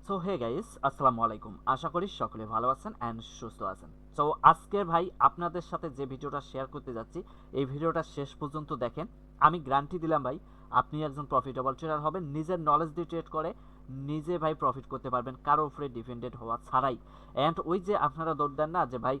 So hey guys, আসসালামু আলাইকুম। আশা করি সকলে ভালো আছেন অ্যান্ড সুস্থ আছেন। সো আজকে ভাই আপনাদের সাথে যে ভিডিওটা শেয়ার করতে যাচ্ছি, এই ভিডিওটা শেষ পর্যন্ত দেখেন। আমি গ্যারান্টি দিলাম ভাই, আপনি একজন প্রফিটেবল ট্রেডার হবেন। নিজের নলেজ দিয়ে ট্রেড করে নিজে ভাই প্রফিট করতে পারবেন, কারো উপরে ডিপেন্ডেন্ট হওয়া ছাড়াই। অ্যান্ড ওই যে আপনারা দৌড় দেন না যে ভাই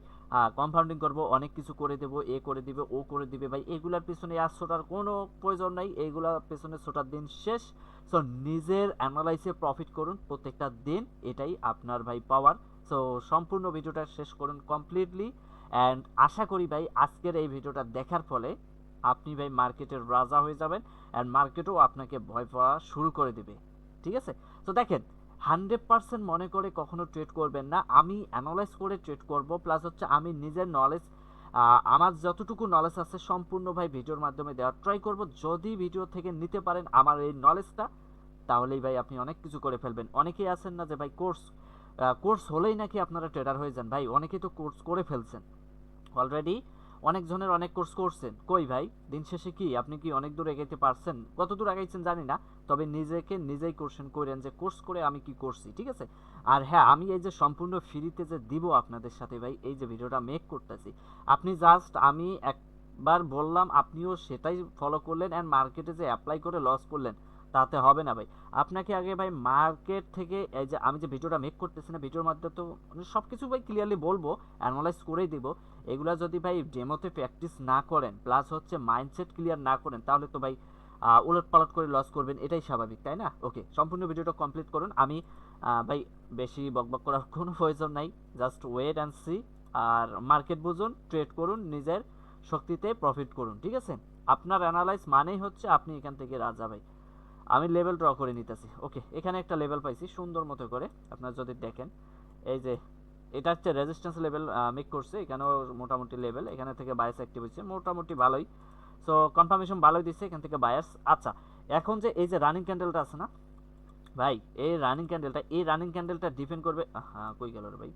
কম্পাউন্ডিং করবো, অনেক কিছু করে দেবো, এ করে দিবে, ও করে দিবে, ভাই এগুলার পিছনে আর ছোটার কোনো প্রয়োজন নাই। এইগুলার পেছনে ছোটার দিন শেষ। সো নিজের অ্যানালাইসে প্রফিট করুন প্রত্যেকটা দিন, এটাই আপনার ভাই পাওয়ার। সো সম্পূর্ণ ভিডিওটা শেষ করুন কমপ্লিটলি। অ্যান্ড আশা করি ভাই আজকের এই ভিডিওটা দেখার ফলে আপনি ভাই মার্কেটের রাজা হয়ে যাবেন, অ্যান্ড মার্কেটও আপনাকে ভয় পাওয়া শুরু করে দেবে। ঠিক আছে? তো দেখেন, 100% মনে করে কখনো ট্রেড করবেন না। আমি অ্যানালাইজ করে ট্রেড করব, প্লাস হচ্ছে আমি নিজের নলেজ, আমার যতটুকু নলেজ আছে সম্পূর্ণ ভাই ভিডিওর মাধ্যমে দেওয়ার ট্রাই করব। যদি ভিডিও থেকে নিতে পারেন আমার এই নলেজটা, তাহলেই ভাই আপনি অনেক কিছু করে ফেলবেন। অনেকেই আছেন না যে ভাই কোর্স হলেই নাকি আপনারা ট্রেডার হয়ে যান। ভাই অনেকেই তো কোর্স করে ফেলছেন অলরেডি, অনেকজনের অনেক কোর্স করছেন। কই ভাই দিন শেষে কি আপনি কি অনেক দূর এগাইতে পারছেন? কত দূর আগাইছেন জানি না, তবে নিজেকে নিজেই কোশ্চেন করেন যে কোর্স করে আমি কি করছি। ঠিক আছে? আর হ্যাঁ, আমি এই যে সম্পূর্ণ ফ্রিতে যে দিব আপনাদের সাথে ভাই, এই যে ভিডিওটা মেক করতেছি, আপনি জাস্ট আমি একবার বললাম আপনিও সেটাই ফলো করলেন অ্যান্ড মার্কেটে যে অ্যাপ্লাই করে লস করলেন, তাতে হবে না ভাই। আপনাকে আগে ভাই মার্কেট থেকে, এই যে আমি যে ভিডিওটা মেক করতেছি না, ভিডিওর মাধ্যমে তো সব কিছু ভাই ক্লিয়ারলি বলবো, অ্যানালাইজ করেই দিব। এগুলা যদি ভাই ডেমোতে প্র্যাকটিস না করেন, প্লাস হচ্ছে মাইন্ডসেট ক্লিয়ার না করেন, তাহলে তো ভাই উলট পালট করে লস করবেন, এটাই স্বাভাবিক, তাই না? ওকে, সম্পূর্ণ ভিডিওটা কমপ্লিট করুন। আমি ভাই বেশি বকবক করার কোনো প্রয়োজন নাই, জাস্ট ওয়েট অ্যান্ড সি। আর মার্কেট বুঝুন, ট্রেড করুন, নিজের শক্তিতে প্রফিট করুন। ঠিক আছে? আপনার অ্যানালাইজ মানেই হচ্ছে আপনি এখান থেকে রাজা ভাই। আমি লেভেল ড্র করে নিতেছি। ওকে, এখানে একটা লেভেল পাইছি সুন্দর মতো করে, আপনারা যদি দেখেন। এই যে এটা হচ্ছে রেজিস্ট্যান্স লেভেল মেক করছে, এখানেও মোটামুটি লেভেল, এখানে থেকে বায়াস অ্যাক্টিভ হচ্ছে মোটামুটি ভালোই। সো কনফার্মেশন ভালোই দিচ্ছে এখান থেকে বায়াস। আচ্ছা, এখন যে এই যে রানিং ক্যান্ডেলটা আছে না ভাই, এই রানিং ক্যান্ডেলটা ডিপেন্ড করবে। হ্যাঁ, কই গেল রে ভাই?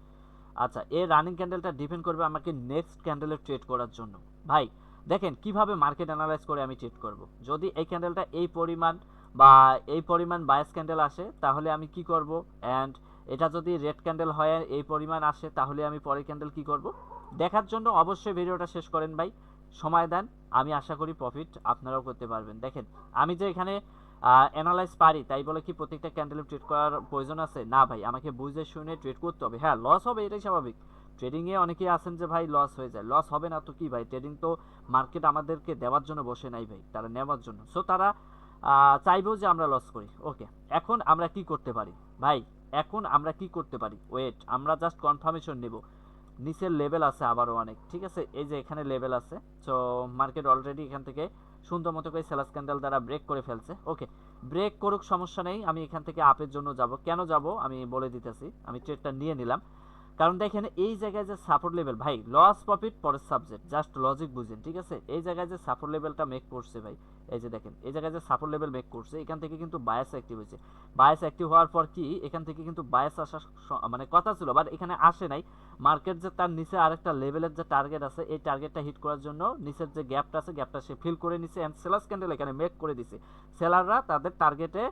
আচ্ছা, এই রানিং ক্যান্ডেলটা ডিপেন্ড করবে আমাকে নেক্সট ক্যান্ডেলে ট্রেড করার জন্য। ভাই দেখেন কিভাবে মার্কেট অ্যানালাইজ করে আমি ট্রেড করব। যদি এই ক্যান্ডেলটা এই পরিমাণ বা এই পরিমাণ বায়াস ক্যান্ডেল আসে, তাহলে আমি কি করব? অ্যান্ড এটা যদি রেড ক্যান্ডেল হয় এই পরিমাণ আসে, তাহলে আমি পরের ক্যান্ডেল কি করব দেখার জন্য অবশ্যই ভিডিওটা শেষ করেন ভাই, সময় দেন। আমি আশা করি প্রফিট আপনারাও করতে পারবেন। দেখেন, আমি যে এখানে অ্যানালাইজ পারি তাই বলে কি প্রত্যেকটা ক্যান্ডেলে ট্রেড করার প্রয়োজন আছে? না ভাই, আমাকে বুঝে শুনে ট্রেড করতে হবে। হ্যাঁ, লস হবে, এটাই স্বাভাবিক। ট্রেডিংয়ে অনেকেই আছেন যে ভাই লস হয়ে যায়, লস হবে না তো কি ভাই? ট্রেডিং তো মার্কেট আমাদেরকে দেওয়ার জন্য বসে নাই ভাই, তারা নেওয়ার জন্য। সো তারা চাইবেও যে আমরা লস করি। ওকে, এখন আমরা কি করতে পারি ভাই? এখন আমরা কি করতে পারি? ওয়েট, আমরা জাস্ট কনফার্মেশন নেব। নিচের লেভেল আছে আবারও অনেক। ঠিক আছে? এই যে এখানে লেভেল আছে। সো মার্কেট অলরেডি এখান থেকে সুন্দর মতো করে সেলাস ক্যান্ডেল দ্বারা ব্রেক করে ফেলছে। ওকে, ব্রেক করুক, সমস্যা নেই। আমি এখান থেকে আপের জন্য যাব। কেন যাব আমি বলে দিতেছি। আমি ট্রেডটা নিয়ে নিলাম, কারণ দেখেন এই জায়গায় যে সাপোর্ট লেভেল ভাই, লস প্রফিট পরের সাবজেক্ট, জাস্ট লজিক বুঝেন। ঠিক আছে? এই জায়গায় যে সাপোর্ট লেভেলটা মেক করছে ভাই, এই যে দেখেন এই জায়গায় যে সাপোর্ট লেভেল মেক করছে, এখান থেকে কিন্তু বায়াস অ্যাক্টিভ হয়েছে। বায়াস অ্যাক্টিভ হওয়ার পর কি এখান থেকে কিন্তু বায়াস আসার মানে কথা ছিল, বাট এখানে আসে নাই। মার্কেট যে তার নিচে আরেকটা লেভেলের যে টার্গেট আছে, এই টার্গেটটা হিট করার জন্য নিচের যে গ্যাপটা আছে, গ্যাপটা সে ফিল করে নিছে এন্ড সেলার্স ক্যান্ডেল এখানে মেক করে দিছে। সেলাররা তাদের টার্গেটে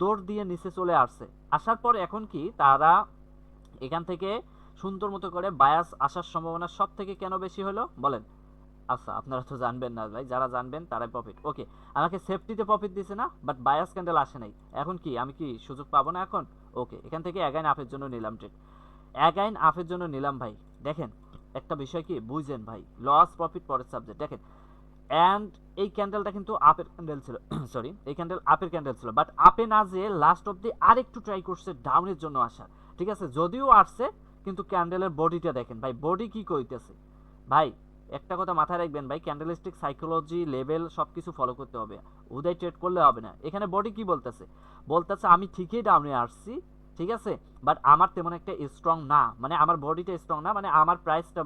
দৌড় দিয়ে নিচে চলে আসছে। আসার পর এখন কি তারা এখান থেকে সুন্দর মতো করে বায়াস আসার সম্ভাবনা সব থেকে কেন বেশি হলো বলেন? আচ্ছা, আপনারা তো জানবেন না ভাই, যারা জানবেন তারাই প্রফিট। ওকে, আমাকে সেফটিতে প্রফিট দিছে না, বাট বায়াস ক্যান্ডেল আসে নাই। এখন কি আমি কি সুযোগ পাবো না এখন? ওকে, এখান থেকে অ্যাগাইন আপের জন্য নিলাম ট্রেড, অ্যাগাইন আপের জন্য নিলাম ভাই। দেখেন একটা বিষয় কি বুঝেন ভাই, লস প্রফিট পরের সাবজেক্ট। দেখেন, অ্যান্ড এই ক্যান্ডেলটা কিন্তু আপের ক্যান্ডেল ছিল সরি, এই ক্যান্ডেল আপের ক্যান্ডেল ছিল, বাট আপে না যেয়ে লাস্ট অব্দি আরেকটু ট্রাই করছে ডাউনের জন্য আসার। ঠিক আছে? যদিও আসছে, কিন্তু ক্যান্ডেলের বডিটা দেখেন ভাই, বডি কি কইতেছে ভাই। একটা কথা মাথায় রাখবেন ভাই, ক্যান্ডেলিস্টিক সাইকোলজি লেভেল সব কিছু ফলো করতে হবে, উদয় ট্রেড করলে হবে না। এখানে বডি কি বলতেছে? বলতেছে আমি ঠিকই ডাউনে আসছি, ঠিক আছে, বাট আমার তেমন একটা স্ট্রং না, মানে আমার বডিটা স্ট্রং না, মানে আমার প্রাইসটা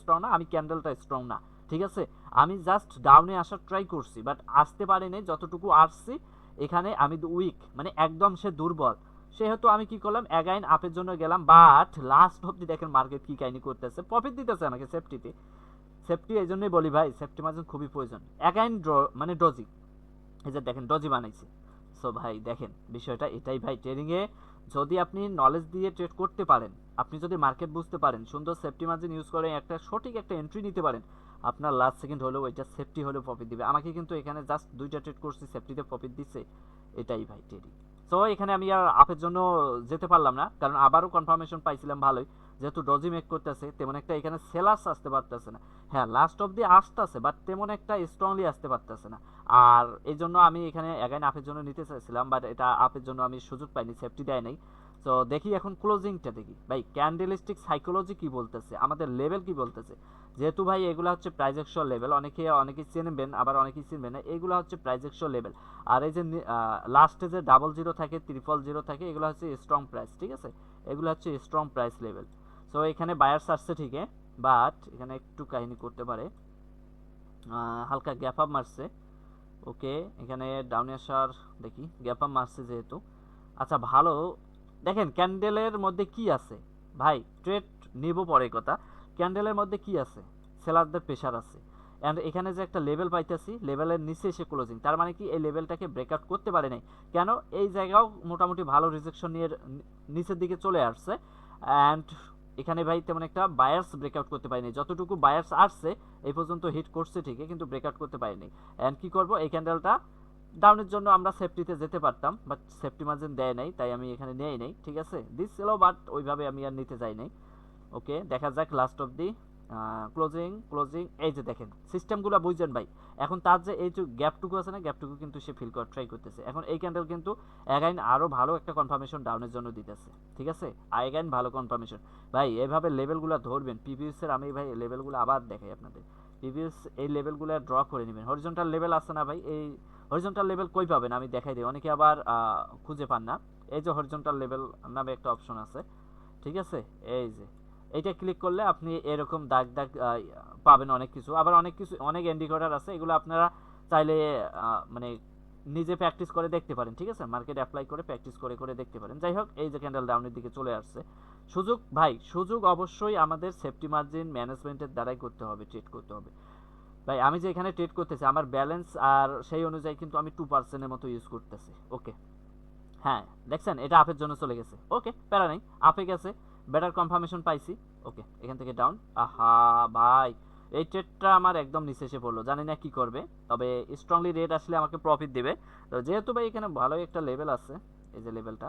স্ট্রং না, আমি ক্যান্ডেলটা স্ট্রং না। ঠিক আছে? আমি জাস্ট ডাউনে আসার ট্রাই করছি, বাট আসতে পারিনি। যতটুকু আসছি এখানে আমি উইক, মানে একদম সে দুর্বল। সেহেতু আমি কি করলাম, অ্যাগাইন আপের জন্য গেলাম, বাট লাস্ট অব্দি দেখেন মার্কেট কি কাহিনী করতেছে, প্রফিট দিতেছে আমাকে সেফটিতে। সেফটি এই জন্যই বলি ভাই, সেফটি মার্জিন খুবই প্রয়োজন। অ্যাগাইন মানে ডজি, এই যে দেখেন ডজি বানাইছে। সো ভাই দেখেন বিষয়টা এটাই ভাই, ট্রেডিংয়ে যদি আপনি নলেজ দিয়ে ট্রেড করতে পারেন, আপনি যদি মার্কেট বুঝতে পারেন, সুন্দর সেফটি মার্জিন ইউজ করে একটা সঠিক একটা এন্ট্রি নিতে পারেন, আপনার লাস্ট সেকেন্ড হলেও এটা সেফটি হলেও প্রফিট দিবে। আমাকে কিন্তু এখানে জাস্ট 2টা ট্রেড করছি, সেফটিতে প্রফিট দিচ্ছে, এটাই ভাই ট্রেডিং। সো এখানে আমি আর আপের জন্য যেতে পারলাম না, কারণ আবারও কনফার্মেশন পাইছিলাম ভালোই, যেহেতু ডজি মেক করতেছে, তেমন একটা এখানে সেলার্স আসতে পারতেছে না। হ্যাঁ, লাস্ট অব্দি আসতেছে, বাট তেমন একটা স্ট্রংলি আসতে পারতেছে না। আর এই জন্য আমি এখানে অ্যাগাইন আপের জন্য নিতে চাইছিলাম, বাট এটা আপের জন্য আমি সুযোগ পাইনি, সেফটি দেয় নাই। তো দেখি এখন ক্লোজিংটা দেখি ভাই, ক্যান্ডেলস্টিক সাইকোলজি কি বলতেছে, আমাদের লেভেল কি বলতেছে। যেহেতু ভাই এগুলো হচ্ছে প্রাইস অ্যাকশন লেভেল, অনেকেই চিনবেন, আবার অনেকেই চিনবেন না, এগুলো হচ্ছে প্রাইস অ্যাকশন লেভেল। আর এই যে লাস্টে যে 00 থাকে, 000 থাকে, এগুলো হচ্ছে স্ট্রং প্রাইস, ঠিক আছে, এগুলো হচ্ছে স্ট্রং প্রাইস লেভেল। সো এখানে বায়ার্স আসছে ঠিকই, বাট এখানে একটু কাহিনী করতে পারে, হালকা গ্যাপ আপ মারছে। ওকে, এখানে ডাউনে আসার দেখি, গ্যাপ আপ মারছে যেহেতু, আচ্ছা ভালো। দেখেন ক্যান্ডেলের মধ্যে কি আছে ভাই, ট্রেড নিব পরে কথা, ক্যান্ডেলের মধ্যে কি আছে, সেলারদের প্রেশার আছে। অ্যান্ড এখানে যে একটা লেভেল পাইতেছি, লেভেলের নিচে এসে ক্লোজিং, তার মানে কি এই লেভেলটাকে ব্রেকআউট করতে পারে নাই। কেন, এই জায়গাও মোটামুটি ভালো রিজেকশন নিয়ে নিচের দিকে চলে আসছে। অ্যান্ড এখানে ভাই তেমন একটা বায়ার্স ব্রেকআউট করতে পারেনি, যতটুকু বায়ার্স আসছে এই পর্যন্ত হিট করছে ঠিকই, কিন্তু ব্রেকআউট করতে পারেনি। অ্যান্ড কি করব, এই ক্যান্ডেলটা ডাউনের জন্য আমরা সেফটিতে যেতে পারতাম, বাট সেফটি মার্জিন দেয় নাই, তাই আমি এখানে নেই নাই, ঠিক আছে, দিচ্ছিল বাট ওইভাবে আমি আর নিতে যাই নাই। ওকে, দেখা যাক last of the closing closing. এই যে দেখেন সিস্টেমগুলো বুঝছেন ভাই, এখন তার যে এই যে গ্যাপটুকু আছে না, গ্যাপটুকু কিন্তু সে ফিল করার ট্রাই করতেছে। এখন এই ক্যান্ডেল কিন্তু অ্যাগাইন আরও ভালো একটা কনফার্মেশন ডাউনের জন্য দিতেছে, ঠিক আছে, অ্যাগাইন ভালো কনফার্মেশন। ভাই এভাবে লেভেলগুলো ধরবেন, প্রিভিয়াসের আমি ভাই লেভেলগুলো আবার দেখাই আপনাদের, প্রিভিয়াস এই লেভেলগুলো ড্র করে নেবেন। হরিজন্টাল লেভেল আছে না ভাই, এই হরিজন্টাল লেভেল কই পাবেন আমি দেখাই দিই, অনেকে আবার খুঁজে পান না। এই যে হরিজন্টাল লেভেল নামে একটা অপশন আছে, ঠিক আছে, এই যে এইটা ক্লিক করলে আপনি এরকম দাগ দাগ পাবেন অনেক কিছু, আবার অনেক কিছু অনেক ইন্ডিকেটর আছে, এগুলো আপনারা চাইলে মানে নিজে প্র্যাকটিস করে দেখতে পারেন, ঠিক আছে, মার্কেট অ্যাপ্লাই করে প্র্যাকটিস করে করে দেখতে পারেন। যাই হোক, এই যে ক্যান্ডেল ডাউনের দিকে চলে আসছে, সুযোগ ভাই, সুযোগ অবশ্যই আমাদের সেফটি মার্জিন ম্যানেজমেন্টের দ্বারাই করতে হবে, ট্রেড করতে হবে। ভাই আমি যে এখানে ট্রেড করতেছি, আমার ব্যালেন্স আর সেই অনুযায়ী কিন্তু আমি 2%-এর মতো ইউজ করতেছি। ওকে, হ্যাঁ দেখছেন এটা আপের জন্য চলে গেছে, ওকে প্যারা নেই, আপে গেছে, বেটার কনফার্মেশন পাইছি। ওকে, এখান থেকে ডাউন, আহা ভাই এই ট্রেডটা আমার একদম নিচে এসে পড়লো, জানি না কি করবে, তবে স্ট্রংলি রেট আসলে আমাকে প্রফিট দেবে। তো যেহেতু ভাই এখানে ভালোই একটা লেভেল আছে, এই যে লেভেলটা,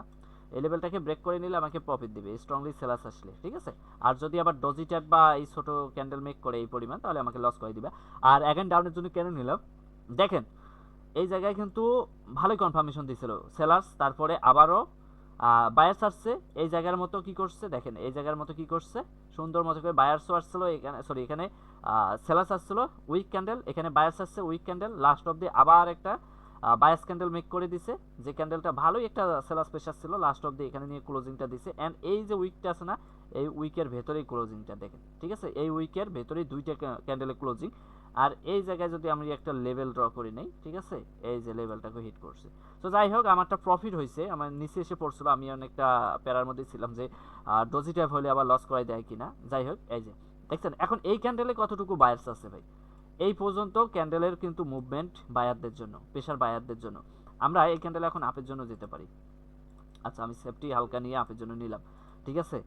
এই লেভেলটাকে ব্রেক করে নিলে আমাকে প্রফিট দিবে স্ট্রংলি সেলার্স আসলে, ঠিক আছে। আর যদি আবার ডজি ট্যাপ বা এই ছোট ক্যান্ডেল মেক করে এই পরিমাণ, তাহলে আমাকে লস করে দিবে। আর অ্যাগেন ডাউনের জন্য কেন নিলাম, দেখেন এই জায়গায় কিন্তু ভালোই কনফার্মেশন দিছিল সেলার্স, তারপরে আবারও বায়ার্স আসছে, এই জায়গার মতো কি করছে দেখেন, এই জায়গার মতো কি করছে, সুন্দর মতো করে বায়ার্সও আসছিল এখানে, সরি এখানে সেলার্স আসছিল উইক ক্যান্ডেল, এখানে বায়ার্স আসছে weak candle, last of the আবার একটা বায়ার্স ক্যান্ডেল মেক করে দিছে, যে ক্যান্ডেলটা ভালোই একটা সেলার্স প্রেশার ছিল, লাস্ট অব দি এখানে নিয়ে ক্লোজিংটা দিছে। অ্যান্ড এই যে উইকটা আছে না, এই উইকের ভেতরেই ক্লোজিংটা দেখেন, ঠিক আছে, এই উইকের ভেতরেই দুইটা ক্যান্ডেলের ক্লোজিং। আর এই জায়গায় যদি আমি একটা লেভেল ড্র করি নেই, ঠিক আছে, এই যে লেভেলটাকে হিট করছে। তো যাই হোক, আমারটা প্রফিট হয়েছে, আমার নিচে এসে পড়ছিল, আমি অনেকটা প্যারার মধ্যে ছিলাম যে ডজি ট্যাপ হলে আবার লস করাই দেয় কিনা। যাই হোক, এই যে দেখছেন এখন এই ক্যান্ডেলে কতটুকু বায়ার্স আছে ভাই, এই পর্যন্ত ক্যান্ডেলের কিন্তু মুভমেন্ট বায়ারদের জন্য, প্রেশার বায়ারদের জন্য। আমরা এই ক্যান্ডেলে এখন আপের জন্য যেতে পারি। আচ্ছা আমি সেফটি হালকা নিয়ে আপের জন্য নিলাম, ঠিক আছে।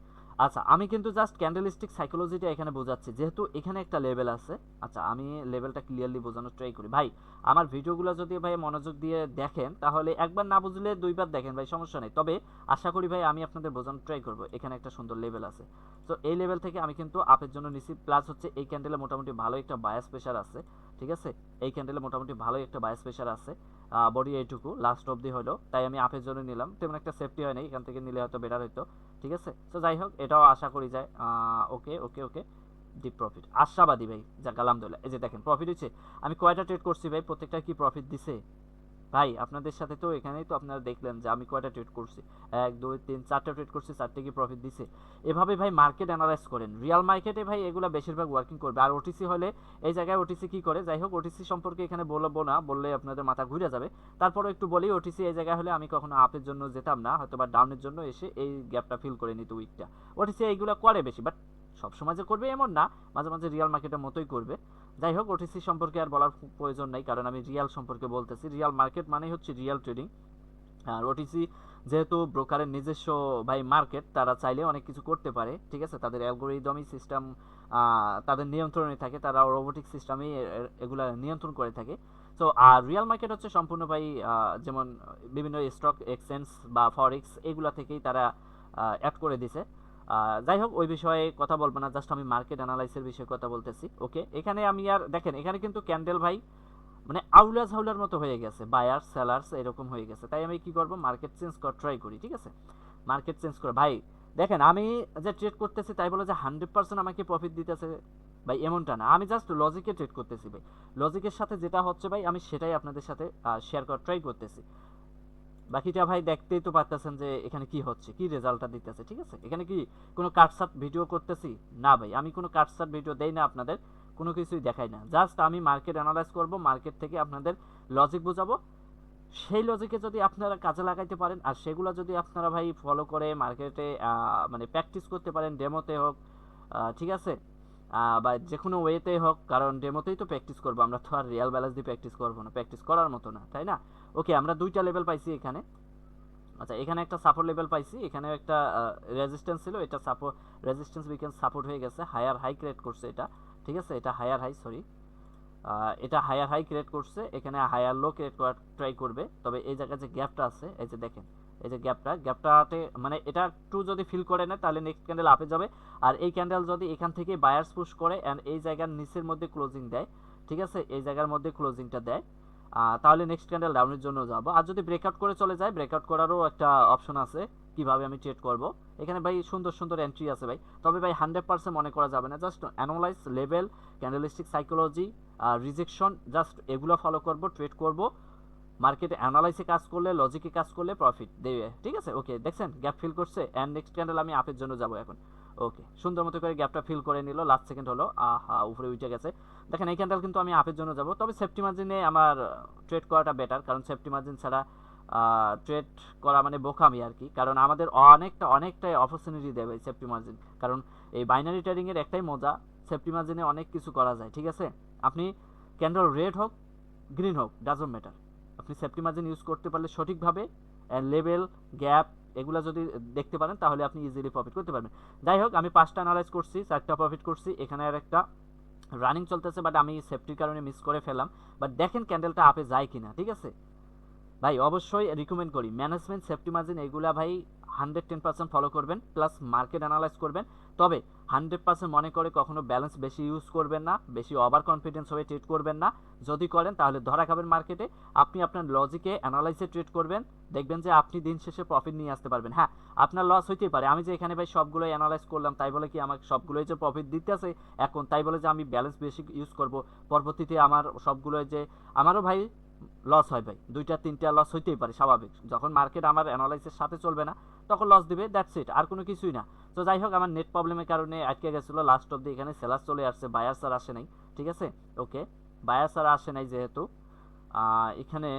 আচ্ছা আমি কিন্তু জাস্ট ক্যান্ডেলস্টিক সাইকোলজিটা এখানে বোঝাচ্ছি, যেহেতু এখানে একটা লেভেল আছে। আচ্ছা আমি লেভেলটা ক্লিয়ারলি বোঝানোর ট্রাই করি ভাই, আমার ভিডিওগুলো যদি ভাই মনোযোগ দিয়ে দেখেন, তাহলে একবার না বুঝলে দুইবার দেখেন ভাই, সমস্যা নেই। তবে আশা করি ভাই আমি আপনাদের বোঝানোর ট্রাই করবো, এখানে একটা সুন্দর লেভেল আছে। তো এই লেভেল থেকে আমি কিন্তু আপের জন্য নিছি, প্লাস হচ্ছে এই ক্যান্ডেলে মোটামুটি ভালো একটা বায়াস প্রেশার আছে, ঠিক আছে, এই ক্যান্ডেলে মোটামুটি ভালো একটা বায়াস প্রেশার আছে, বডি এইটুকু লাস্ট অবধি হলো, তাই আমি আপের জন্য নিলাম, তেমন একটা সেফটি হয় নাই, এখান থেকে নিলে হয়তো বেটার হইতো, ঠিক আছে। তো যাই হোক, এটাও আশা করি যায় ওকে ওকে ওকে ডিপ প্রফিট, আশাবাদী ভাই, যাক আলহামদুলিল্লাহ। এই যে দেখেন প্রফিট হচ্ছে, আমি কয়টা ট্রেড করছি ভাই, প্রত্যেকটা কি প্রফিট দিছে ভাই, আপনাদের সাথে তো এখানেই তো আপনারা দেখলেন যে আমি কয়টা ট্রেড করছি, 1 2 3 4টা ট্রেড করছি, 4টে কি প্রফিট দিছে। এভাবে ভাই মার্কেট অ্যানালাইজ করেন, রিয়াল মার্কেটে ভাই এগুলো বেশিরভাগ ওয়ার্কিং করবে। আর ওটিসি হলে এই জায়গায় ওটিসি কি করে, যাই হোক ওটিসি সম্পর্কে এখানে বলবো না, বললে আপনাদের মাথা ঘুরে যাবে, তারপরে একটু বলি, ওটিসি এই জায়গায় হলে আমি কখনো আপের জন্য যেতাম না, হয়তো বা ডাউনের জন্য এসে এই গ্যাপটা ফিল করে নিত উইকটা। ওটিসি এইগুলো করে বেশি, বাট সবসময় যে করবে এমন না, মাঝে মাঝে রিয়াল মার্কেটের মতোই করবে। যাই হোক, ওটিসি সম্পর্কে আর বলার প্রয়োজন নাই, কারণ আমি রিয়াল সম্পর্কে বলতেছি, রিয়াল মার্কেট মানেই হচ্ছে রিয়াল ট্রেডিং। আর ওটিসি যেহেতু ব্রোকারের নিজস্ব ভাই মার্কেট, তারা চাইলে অনেক কিছু করতে পারে, ঠিক আছে, তাদের অ্যালগোরিদমিক সিস্টেম তাদের নিয়ন্ত্রণে থাকে, তারা রোবোটিক সিস্টেমে এগুলা নিয়ন্ত্রণ করে থাকে। সো আর রিয়েল মার্কেট হচ্ছে সম্পূর্ণ ভাই যেমন বিভিন্ন স্টক এক্সচেঞ্জ বা ফরেক্স এগুলা থেকেই তারা অ্যাড করে দিছে। যাই হোক ওই বিষয়ে কথা বলবো না, জাস্ট আমি মার্কেট অ্যানালাইসের বিষয়ে কথা বলতেছি। ওকে, এখানে আমি আর দেখেন এখানে কিন্তু ক্যান্ডেল ভাই মানে আউলা ঝাউলার মতো হয়ে গেছে, বায়ার সেলার্স এরকম হয়ে গেছে। তাই আমি কি করব, মার্কেট চেঞ্জ করার ট্রাই করি, ঠিক আছে, মার্কেট চেঞ্জ করে ভাই দেখেন আমি যে ট্রেড করতেছি তাই বলে যে 100% আমাকে প্রফিট দিতেছে ভাই এমনটা না, আমি জাস্ট লজিকে ট্রেড করতেছি ভাই। লজিকের সাথে যেটা হচ্ছে ভাই আমি সেটাই আপনাদের সাথে শেয়ার করার ট্রাই করতেছি। বাকিটা ভাই দেখতেই তো পারতেছেন যে এখানে কি হচ্ছে, কি রেজাল্টটা দিতেছে, ঠিক আছে। এখানে কি কোনো কাটসাট ভিডিও করতেছি না ভাই, আমি কোনো কাটসাট ভিডিও দেই না আপনাদের, কোনো কিছুই দেখাই না, জাস্ট আমি মার্কেট অ্যানালাইজ করব, মার্কেট থেকে আপনাদের লজিক বোঝাবো। সেই লজিকে যদি আপনারা কাজে লাগাইতে পারেন আর সেগুলো যদি আপনারা ভাই ফলো করে মার্কেটে মানে প্র্যাকটিস করতে পারেন, ডেমোতে হোক, ঠিক আছে, বা যে কোনো ওয়েতে হোক, কারণ ডেমোতেই তো প্র্যাকটিস করবো আমরা, তো আর রিয়েল ব্যালেন্স দিয়ে প্র্যাকটিস করবো না, প্র্যাকটিস করার মতো না, তাই না। ওকে, আমরা দুইটা লেভেল পাইছি এখানে। আচ্ছা, এখানে একটা সাপোর্ট লেভেল পাইছি, এখানে একটা রেজিস্ট্যান্স ছিল, এটা সাপোর্ট রেজিস্ট্যান্স উইকেন্ড সাপোর্ট হয়ে গেছে, হায়ার হাই ক্রিয়েট করছে এটা, ঠিক আছে, এটা হায়ার হাই, সরি, এটা হায়ার হাই ক্রিয়েট করছে, এখানে হায়ার লো ক্রিয়েট করার ট্রাই করবে। তবে এই জায়গায় যে গ্যাপটা আছে, এই যে দেখেন এই যে গ্যাপটাতে মানে এটা একটু যদি ফিল করে নেয় তাহলে নেক্সট ক্যান্ডেল আপে যাবে। আর এই ক্যান্ডেল যদি এখান থেকে বায়ার্স পুশ করে অ্যান্ড এই জায়গার নিচের মধ্যে ক্লোজিং দেয়, ঠিক আছে, এই জায়গার মধ্যে ক্লোজিংটা দেয়, তাহলে নেক্সট ক্যান্ডেল ডাউনের জন্য যাবো। আর যদি ব্রেকআউট করে চলে যায়, ব্রেকআউট করারও একটা অপশন আছে কিভাবে আমি ট্রেড করব। এখানে ভাই সুন্দর সুন্দর এন্ট্রি আছে ভাই, তবে ভাই 100% মনে করা যাবে না, just analyse level, candlestick psychology, rejection, just এগুলো ফলো করব, ট্রেড করব। মার্কেটে অ্যানালাইসে কাজ করলে, লজিকে কাজ করলে প্রফিট দেবে, ঠিক আছে। ওকে, দেখছেন গ্যাপ ফিল করছে অ্যান্ড নেক্সট ক্যান্ডেল আমি আপের জন্য যাব এখন। ওকে, সুন্দর মতো করে গ্যাপটা ফিল করে নিল, লাস্ট সেকেন্ড হলো, আহা উপরে উঠে গেছে। দেখেন এই ক্যান্ডেল কিন্তু আমি আপের জন্য যাব, তবে সেফটি মার্জিনে আমার ট্রেড করাটা বেটার, কারণ সেফটি মার্জিন ছাড়া ট্রেড করা মানে বোকামি আর কি, কারণ আমাদের অনেকটাই অপরচুনিটি দেবে সেফটি মার্জিন। কারণ এই বাইনারি ট্রেডিংয়ের একটাই মজা, সেফটি মার্জিনে অনেক কিছু করা যায়, ঠিক আছে। আপনি ক্যান্ডেল রেড হোক গ্রিন হোক ডাজন্ট ম্যাটার, আপনি সেফটি মার্জিন ইউজ করতে পারলে সঠিকভাবে লেভেল, গ্যাপ এগুলো যদি দেখতে পারেন তাহলে আপনি ইজিলি প্রফিট করতে পারবেন। যাই হোক, আমি 5টা অ্যানালাইজ করছি, 4টা প্রফিট করছি, এখানে আর একটা রানিং চলতেছে, বাট আমি সেফটির কারণে মিস করে ফেললাম। বাট দেখেন ক্যান্ডেলটা আপে যায় কিনা, ঠিক আছে ভাই। অবশ্যই রিকমেন্ড করি ম্যানেজমেন্ট, সেফটি মার্জিন এগুলা ভাই 110% ফলো করবেন, প্লাস মার্কেট অ্যানালাইজ করবেন। তবে 100% মনে করে কখনো ব্যালেন্স বেশি ইউজ করবেন না, বেশি ওভার কনফিডেন্স হয়ে ট্রেড করবেন না। যদি করেন তাহলে ধরা খাবেন মার্কেটে। আপনি আপনার লজিকে অ্যানালাইসে ট্রেড করবেন, দেখবেন যে আপনি দিন শেষে প্রফিট নিয়ে আসতে পারবেন। হ্যাঁ, আপনার লস হইতেই পারে, আমি যে এখানে ভাই সবগুলোই অ্যানালাইজ করলাম তাই বলে কি আমাকে সবগুলোই যে প্রফিট দিতেছে এখন তাই বলে যে আমি ব্যালেন্স বেশি ইউজ করব পরবর্তীতে আমার সবগুলোই যে, আমারও ভাই লস হয় ভাই, 2টা 3টা লস হইতেই পারে, স্বাভাবিক। যখন মার্কেট আমার অ্যানালাইসের সাথে চলবে না তখন লস দিবে, দ্যাটস ইট, আর কোনো কিছুই না। তো যাই হোক, আমার নেট প্রবলেমের কারণে আটকে গেছিলো, লাস্ট অব্দি এখানে সেলার চলে আসছে, বায়ার্স আর আসে নাই, ঠিক আছে। ওকে, বায়ার্স আর আসে নাই, যেহেতু এখানে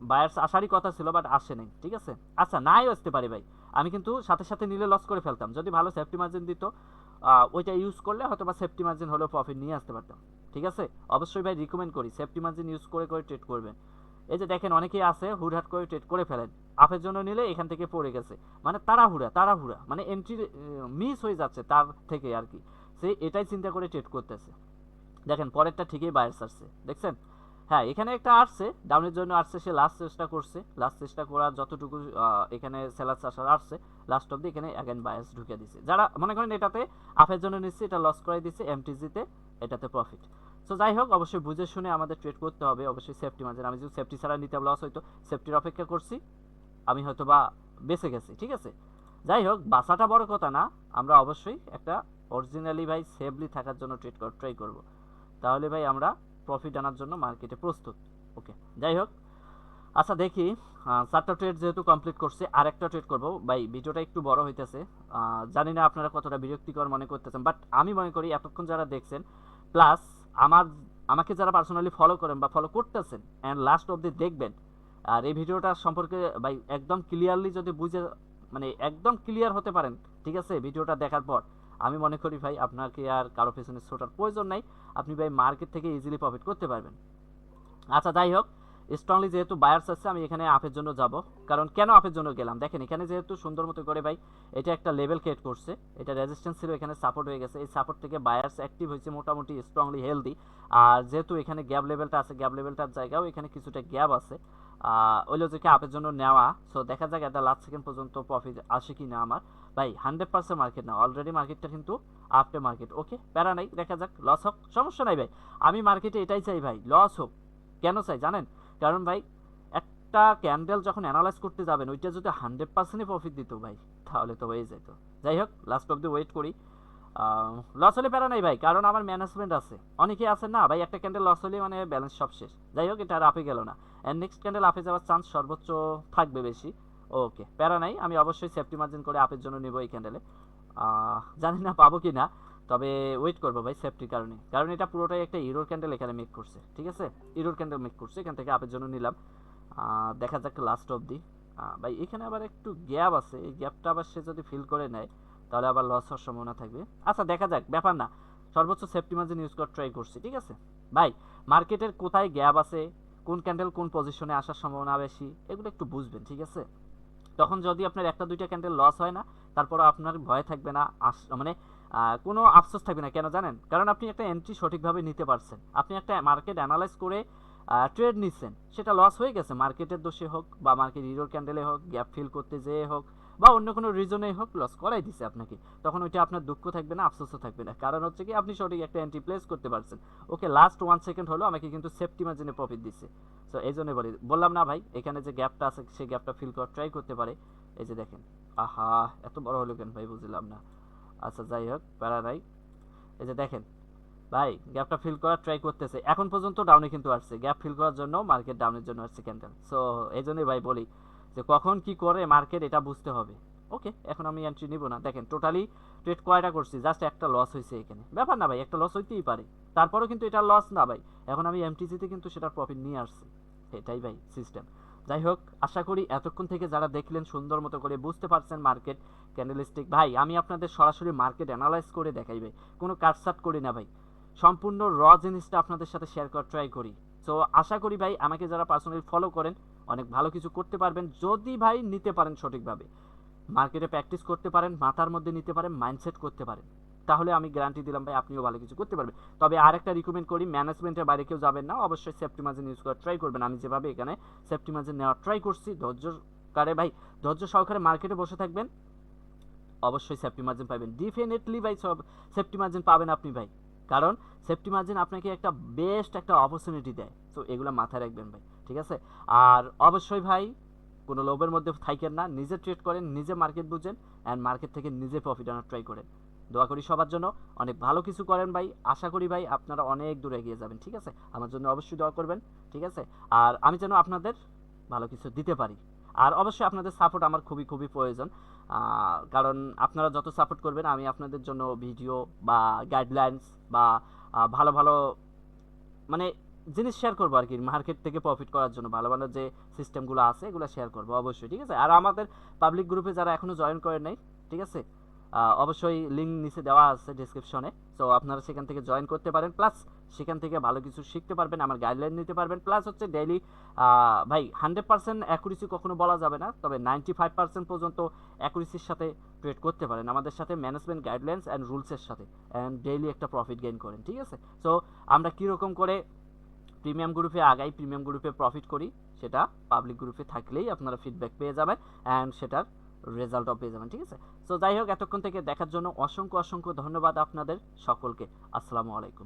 বায়ার্স আসারই কথা ছিল বাট আসে নাই, ঠিক আছে। আচ্ছা, নাই আসতে পারে ভাই, আমি কিন্তু সাথে সাথে নিলে লস করে ফেলতাম, যদি ভালো সেফটি মার্জিন দিত ওইটা ইউজ করলে হয়তো বা সেফটি মার্জিন হলেও প্রফিট নিয়ে আসতে পারতাম, ঠিক আছে। অবশ্যই ভাই রিকমেন্ড করি সেফটি মার্জিন ইউজ করে করে ট্রেড করবেন। এই যে দেখেন অনেকেই আছে হুটহাট করে ট্রেড করে ফেলেন, আপের জন্য নিলে এখান থেকে পড়ে গেছে, মানে তাড়াহুড়া মানে এন্ট্রি মিস হয়ে যাচ্ছে তার থেকে আর কি, সে এটাই চিন্তা করে ট্রেড করতেছে। দেখেন পরেরটা ঠিকই বায়ার্স আসছে, দেখছেন। হ্যাঁ, এখানে একটা আসছে ডাউনের জন্য আসছে, সে লাস্ট চেষ্টা করছে, লাস্ট চেষ্টা করার যতটুকু এখানে সেলার্স আসার আসছে, লাস্ট অব্দি এখানে অ্যাগেন বায়ার্স ঢুকে দিছে। যারা মনে করেন এটাতে আপের জন্য নিচ্ছে, এটা লস করাই দিচ্ছে, এমটিজিতে এটাতে প্রফিট। সো যাই হোক, অবশ্যই বুঝে শুনে আমাদের ট্রেড করতে হবে, অবশ্যই সেফটি মার্জিন। আমি যদি সেফটি ছাড়া নিতে লস হইতো, সেফটির অপেক্ষা করছি, আমি হয়তো বা বেঁচে গেছি, ঠিক আছে। যাই হোক, বাঁচাটা বড় কথা না, আমরা অবশ্যই একটা অরিজিনালি ভাই সেফলি থাকার জন্য ট্রাই করব, তাহলে ভাই আমরা প্রফিট আনার জন্য মার্কেটে প্রস্তুত। ওকে, যাই হোক, আচ্ছা দেখি 4টা ট্রেড যেহেতু কমপ্লিট করছে, আর একটা ট্রেড করবো ভাই। ভিডিওটা একটু বড় হইতেছে, জানি না আপনারা কতটা বিরক্তিকর মনে করতেছেন, বাট আমি মনে করি এতক্ষণ যারা দেখছেন, প্লাস আমার আমাকে যারা পার্সোনালি ফলো করেন বা ফলো করতেছেন অ্যান্ড লাস্ট অবধি দেখবেন, আর এই ভিডিওটা সম্পর্কে ভাই একদম ক্লিয়ারলি যদি বুঝে মানে একদম ক্লিয়ার হতে পারেন, ঠিক আছে, ভিডিওটা দেখার পর, আমি মনে করি ভাই আপনাকে আর কারো পেছনে ছোটার প্রয়োজন নাই, আপনি ভাই মার্কেট থেকে ইজিলি প্রফিট করতে পারবেন। আচ্ছা যাই হোক, স্ট্রংলি যেহেতু বায়ার্স আছে আমি এখানে আপের জন্য যাব। কারণ কেন আপের জন্য গেলাম দেখেন, এখানে যেহেতু সুন্দর মতো করে ভাই এটা একটা লেভেল ক্রিয়েট করছে, এটা রেজিস্ট্যান্স ছিল, এখানে সাপোর্ট হয়ে গেছে, এই সাপোর্ট থেকে বায়ার্স অ্যাক্টিভ হয়েছে মোটামুটি স্ট্রংলি হেলদি। আর যেহেতু এখানে গ্যাপ লেভেলটা আছে, গ্যাপ লেভেলটার জায়গাও এখানে কিছুটা গ্যাপ আছে, ওই লজিকে আপের জন্য নেওয়া। সো দেখা যাক এটা লাস্ট সেকেন্ড পর্যন্ত প্রফিট আসে কি না আমার। ভাই 100% মার্কেট না, অলরেডি মার্কেটটা কিন্তু আপটে মার্কেট। ওকে, প্যারা নাই, দেখা যাক, লস হোক সমস্যা নাই ভাই। আমি মার্কেটে এটাই চাই ভাই, লস হোক। কেন চাই জানেন? কারণ ভাই একটা ক্যান্ডেল যখন অ্যানালাইজ করতে যাবেন ওইটা যদি 100%ই প্রফিট দিত ভাই, তাহলে তো হয়ে যেত। যাই হোক, লাস্ট অব্দি ওয়েট করি। লস হলে প্যারা নাই ভাই, কারণ আমার ম্যানেজমেন্ট আছে। অনেকেই আছেন না ভাই, একটা ক্যান্ডেল লস হলে মানে ব্যালেন্স সব শেষ। যাই হোক, এটা আর আপে গেল না, অ্যান্ড নেক্সট ক্যান্ডেল আপে যাওয়ার চান্স সর্বোচ্চ থাকবে বেশি। ওকে, প্যারা নাই, আমি অবশ্যই সেফটি মার্জিন করে আপের জন্য নেব এই ক্যান্ডেলে। জানি না পাবো কি না, তবে ওয়েট করবো ভাই সেফটির কারণে, কারণ এটা পুরোটাই একটা ইরোর ক্যান্ডেল এখানে মেক করছে। ঠিক আছে, ইরোর ক্যান্ডেল মেক করছে, এখান থেকে আপের জন্য নিলাম। দেখা যাক লাস্ট অবধি। ভাই এখানে আবার একটু গ্যাপ আছে, এই গ্যাপটা আবার সে যদি ফিল করে নেয় তাহলে আবার লস হওয়ার সম্ভাবনা থাকবে। আচ্ছা দেখা যাক, ব্যাপার না, সর্বোচ্চ সেফটি মার্জিন ইউজ করার ট্রাই করছি। ঠিক আছে ভাই, মার্কেটের কোথায় গ্যাপ আছে, কোন ক্যান্ডেল কোন পজিশনে আসার সম্ভাবনা বেশি, এগুলো একটু বুঝবেন। ঠিক আছে, তখন যদি আপনার একটা দুইটা ক্যান্ডেল লস হয় না, তারপরও আপনার ভয় থাকবে না, মানে কোনো আফসোস থাকবে না। কেন জানেন? কারণ আপনি একটা এন্ট্রি সঠিকভাবে নিতে পারছেন, আপনি একটা মার্কেট অ্যানালাইজ করে ট্রেড নিচ্ছেন, সেটা লস হয়ে গেছে মার্কেটের দোষে হোক বা মার্কেট ইরোর ক্যান্ডেলে হোক, গ্যাপ ফিল করতে যেয়ে হোক বা অন্য কোনো রিজনেই হোক, লস করাই দিছে আপনাকে। তখন ওইটা আপনার দুঃখ থাকবে না, আফসোসও থাকবে না, কারণ হচ্ছে কি আপনি সঠিক একটা এন্ট্রি প্লেস করতে পারছেন। ওকে, লাস্ট 1 সেকেন্ড হলো আমাকে কিন্তু সেফটি মার্জিনে প্রফিট দিচ্ছে। সো এই জন্য বললাম না ভাই, এখানে যে গ্যাপটা আছে সেই গ্যাপটা ফিল করার ট্রাই করতে পারে। এই যে দেখেন, আহা এত বড় হলো কেন ভাই, বুঝলাম না। আচ্ছা যাই হোক, প্যারা নাই। এই যে দেখেন ভাই, গ্যাপটা ফিল করার ট্রাই করতেছে, এখন পর্যন্ত ডাউনে কিন্তু আসছে, গ্যাপ ফিল করার জন্য মার্কেট ডাউনের জন্য আসছে ক্যান্ডেল। সো এই জন্যই ভাই বলি যে কখন কি করে মার্কেট এটা বুঝতে হবে। ওকে, এখন আমি এন্ট্রি নিব না। দেখেন টোটালি ট্রেড কয়টা করছি, জাস্ট একটা লস হয়েছে এখানে, ব্যাপার না ভাই, একটা লস হইতেই পারে, তারপরেও কিন্তু এটা লস না ভাই, এখন আমি এমটিজিতে কিন্তু সেটার প্রফিট নিয়ে আসছি, এটাই ভাই সিস্টেম। যাই হোক, আশা করি এতক্ষণ থেকে যারা দেখলেন সুন্দর মতো করে বুঝতে পারছেন মার্কেট ক্যান্ডেলস্টিক। ভাই আমি আপনাদের সরাসরি মার্কেট অ্যানালাইজ করে দেখাই ভাই, কোনো কাটসাট করি না ভাই, সম্পূর্ণ র জিনিসটা আপনাদের সাথে শেয়ার করার ট্রাই করি। সো আশা করি ভাই আমাকে যারা পার্সোনালি ফলো করেন অনেক ভালো কিছু করতে পারবেন, যদি ভাই নিতে পারেন সঠিকভাবে, মার্কেটে প্র্যাকটিস করতে পারেন, মাথার মধ্যে নিতে পারেন, মাইন্ডসেট করতে পারেন, তাহলে আমি গ্যারান্টি দিলাম ভাই আপনিও ভালো কিছু করতে পারবেন। তবে আরেকটা রিকমেন্ড করি, ম্যানেজমেন্টের বাইরে কেউ যাবেন না, অবশ্যই সেফটি মার্জিন ইউজ করার ট্রাই করবেন। আমি যেভাবে এখানে সেফটি মার্জিন নেওয়ার ট্রাই করছি, ধৈর্য ভাই, ধৈর্য সহকারে মার্কেটে বসে থাকবেন, অবশ্যই সেফটি মার্জিন পাবেন, ডেফিনেটলি ভাই সব সেফটি মার্জিন পাবেন আপনি ভাই, কারণ সেফটি মার্জিন আপনাকে একটা বেস্ট একটা অপরচুনিটি দেয়। তো এগুলো মাথায় রাখবেন ভাই, ঠিক আছে? আর অবশ্যই ভাই কোনো লোভের মধ্যে থাকেন না, নিজে ট্রেড করেন, নিজে মার্কেট বুঝেন, অ্যান্ড মার্কেট থেকে নিজে প্রফিট আনার ট্রাই করেন। দোয়া করি সবার জন্য, অনেক ভালো কিছু করেন ভাই, আশা করি ভাই আপনারা অনেক দূরে এগিয়ে যাবেন। ঠিক আছে, আমার জন্য অবশ্যই দোয়া করবেন। ঠিক আছে, আর আমি যেন আপনাদের ভালো কিছু দিতে পারি, আর অবশ্যই আপনাদের সাপোর্ট আমার খুবই খুবই প্রয়োজন। কারণ আপনারা যত সাপোর্ট করবেন আমি আপনাদের জন্য ভিডিও বা গাইডলাইন্স বা ভালো ভালো মানে জিনিস শেয়ার করবো আর কি, মার্কেট থেকে প্রফিট করার জন্য ভালো ভালো যে সিস্টেমগুলো আছে এগুলো শেয়ার করবো অবশ্যই। ঠিক আছে, আর আমাদের পাবলিক গ্রুপে যারা এখনো জয়েন করেন নাই, ঠিক আছে, অবশ্যই লিঙ্ক নিচে দেওয়া আছে ডিসক্রিপশনে, সো আপনারা সেখান থেকে জয়েন করতে পারেন, প্লাস সেখান থেকে ভালো কিছু শিখতে পারবেন, আমার গাইডলাইন নিতে পারবেন, প্লাস হচ্ছে ডেইলি ভাই 100% অ্যাকুরেসি কখনো বলা যাবে না, তবে 95% পর্যন্ত অ্যাকুরেসির সাথে ট্রেড করতে পারেন আমাদের সাথে, ম্যানেজমেন্ট গাইডলাইন্স অ্যান্ড রুলসের সাথে, অ্যান্ড ডেইলি একটা প্রফিট গেইন করেন। ঠিক আছে, সো আমরা কীরকম করে প্রিমিয়াম গ্রুপে আগাই, প্রিমিয়াম গ্রুপে প্রফিট করি, সেটা পাবলিক গ্রুপে থাকলেই আপনারা ফিডব্যাক পেয়ে যাবেন অ্যান্ড সেটার রেজাল্টও পেয়ে যাবেন। ঠিক আছে, সো যাই হোক, এতক্ষণ থেকে দেখার জন্য অসংখ্য অসংখ্য ধন্যবাদ আপনাদের সকলকে। আসসালামু আলাইকুম।